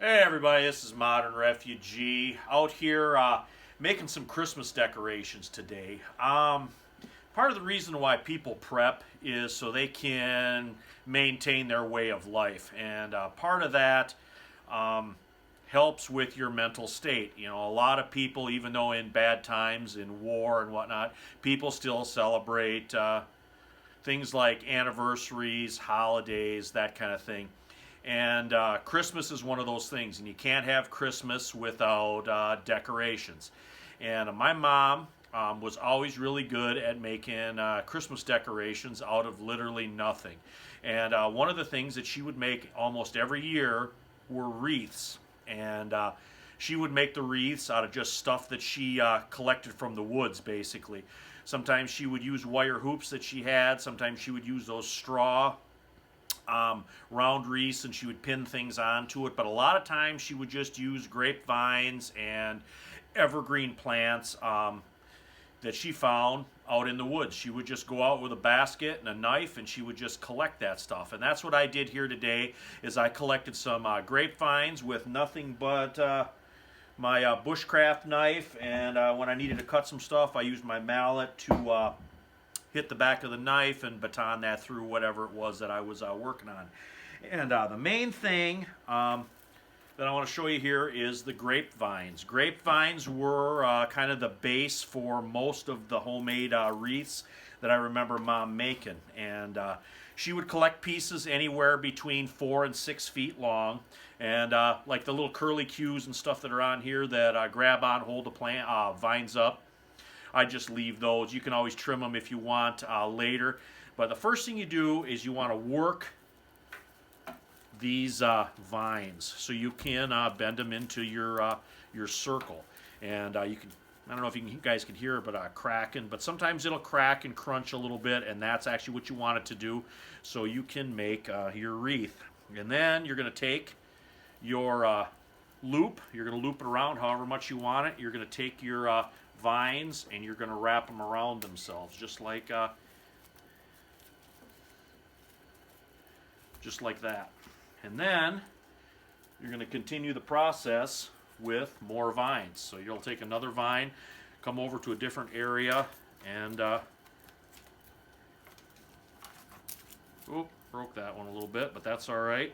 Hey everybody, this is Modern Refugee out here making some Christmas decorations today. Part of the reason why people prep is so they can maintain their way of life, and part of that um, helps with your mental state. You know, a lot of people, even though in bad times, in war and whatnot, people still celebrate things like anniversaries, holidays, that kind of thing. And Christmas is one of those things, and you can't have Christmas without decorations. And my mom was always really good at making Christmas decorations out of literally nothing. And one of the things that she would make almost every year were wreaths. And she would make the wreaths out of just stuff that she collected from the woods, basically. Sometimes she would use wire hoops that she had. Sometimes she would use those straw round wreaths, and she would pin things onto it. But a lot of times she would just use grapevines and evergreen plants that she found out in the woods. She would just go out with a basket and a knife, and she would just collect that stuff. And that's what I did here today. Is I collected some grapevines with nothing but my bushcraft knife, and when I needed to cut some stuff, I used my mallet to hit the back of the knife and baton that through whatever it was that I was working on. And the main thing that I want to show you here is the grapevines. Grapevines were kind of the base for most of the homemade wreaths that I remember Mom making. And she would collect pieces anywhere between 4 and 6 feet long. And like the little curly cues and stuff that are on here that grab on, hold the plant vines up, I just leave those. You can always trim them if you want later. But the first thing you do is you want to work these vines so you can bend them into your circle. And you can, I don't know if you guys can hear it, but cracking. But sometimes it'll crack and crunch a little bit, and that's actually what you want it to do, so you can make your wreath. And then you're going to take your loop. You're going to loop it around however much you want it. You're going to take your vines and you're going to wrap them around themselves just like that. And then you're going to continue the process with more vines. So you'll take another vine, come over to a different area, and broke that one a little bit, but that's all right.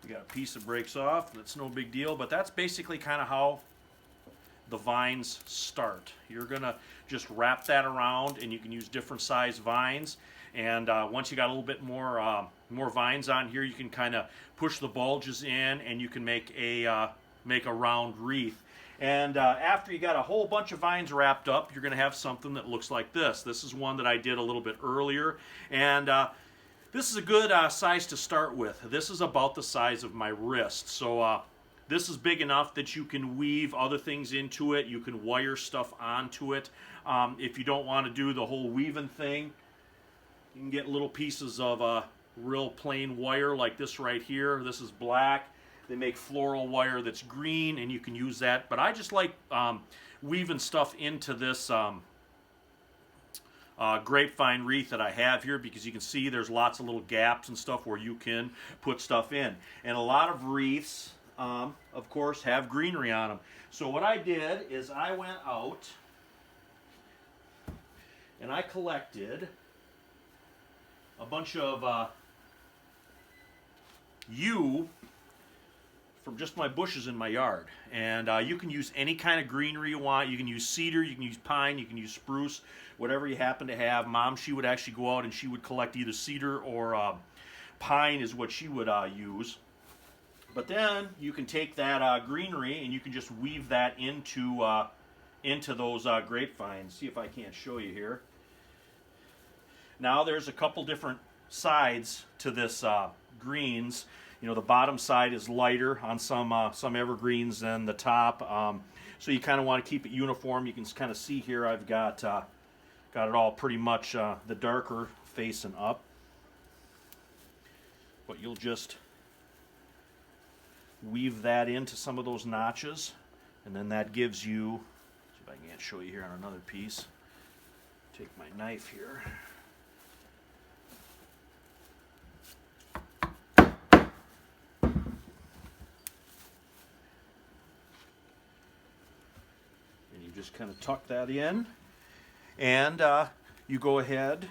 You got a piece that breaks off, that's no big deal, but that's basically kind of how the vines start. You're gonna just wrap that around, and you can use different size vines. And once you got a little bit more vines on here, you can kind of push the bulges in, and you can make a round wreath. And after you got a whole bunch of vines wrapped up, you're gonna have something that looks like this. This is one that I did a little bit earlier, and this is a good size to start with. This is about the size of my wrist. So this is big enough that you can weave other things into it. You can wire stuff onto it. If you don't want to do the whole weaving thing, you can get little pieces of real plain wire like this right here. This is black. They make floral wire that's green, and you can use that. But I just like weaving stuff into this grapevine wreath that I have here, because you can see there's lots of little gaps and stuff where you can put stuff in. And a lot of wreaths, of course, have greenery on them. So what I did is I went out and I collected a bunch of yew from just my bushes in my yard. And you can use any kind of greenery you want. You can use cedar, you can use pine, you can use spruce, whatever you happen to have. Mom, she would actually go out and she would collect either cedar or pine is what she would use. But then you can take that greenery and you can just weave that into those grapevines. See if I can't show you here. Now there's a couple different sides to this greens. You know, the bottom side is lighter on some evergreens than the top. So you kind of want to keep it uniform. You can kind of see here I've got it all pretty much the darker facing up. But you'll just weave that into some of those notches, and then that gives you, see if I can't show you here on another piece. Take my knife here. And you just kind of tuck that in, and you go ahead.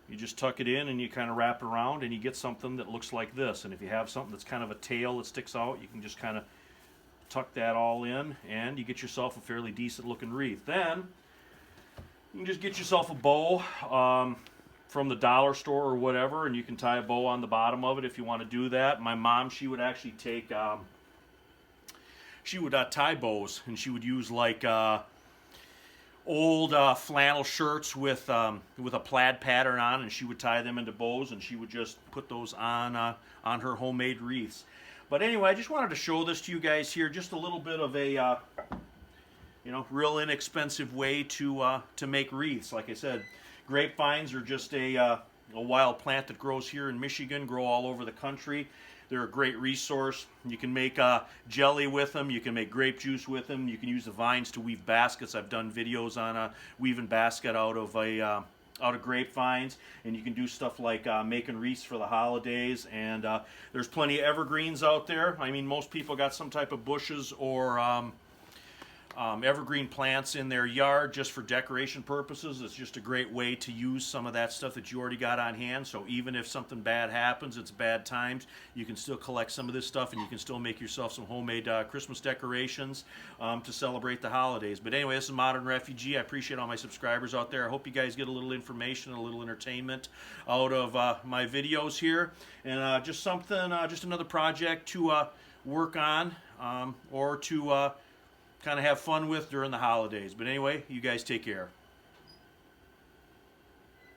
You just tuck it in and you kind of wrap it around and you get something that looks like this. And if you have something that's kind of a tail that sticks out, you can just kind of tuck that all in and you get yourself a fairly decent looking wreath. Then you can just get yourself a bow from the dollar store or whatever, and you can tie a bow on the bottom of it if you want to do that. My mom, she would actually take, she would tie bows, and she would use like old flannel shirts with a plaid pattern on, and she would tie them into bows, and she would just put those on her homemade wreaths. But anyway, I just wanted to show this to you guys here, just a little bit of a real inexpensive way to make wreaths. Like I said, grapevines are just a wild plant that grows here in Michigan, grow all over the country. They're a great resource. You can make jelly with them. You can make grape juice with them. You can use the vines to weave baskets. I've done videos on weaving basket out of grapevines, and you can do stuff like making wreaths for the holidays. And there's plenty of evergreens out there. I mean, most people got some type of bushes or evergreen plants in their yard just for decoration purposes. It's just a great way to use some of that stuff that you already got on hand. So even if something bad happens, it's bad times, you can still collect some of this stuff and you can still make yourself some homemade Christmas decorations to celebrate the holidays. But anyway, this is Modern Refugee. I appreciate all my subscribers out there. I hope you guys get a little information, a little entertainment out of my videos here. And just something, just another project to work on or to kind of have fun with during the holidays. But anyway, you guys take care.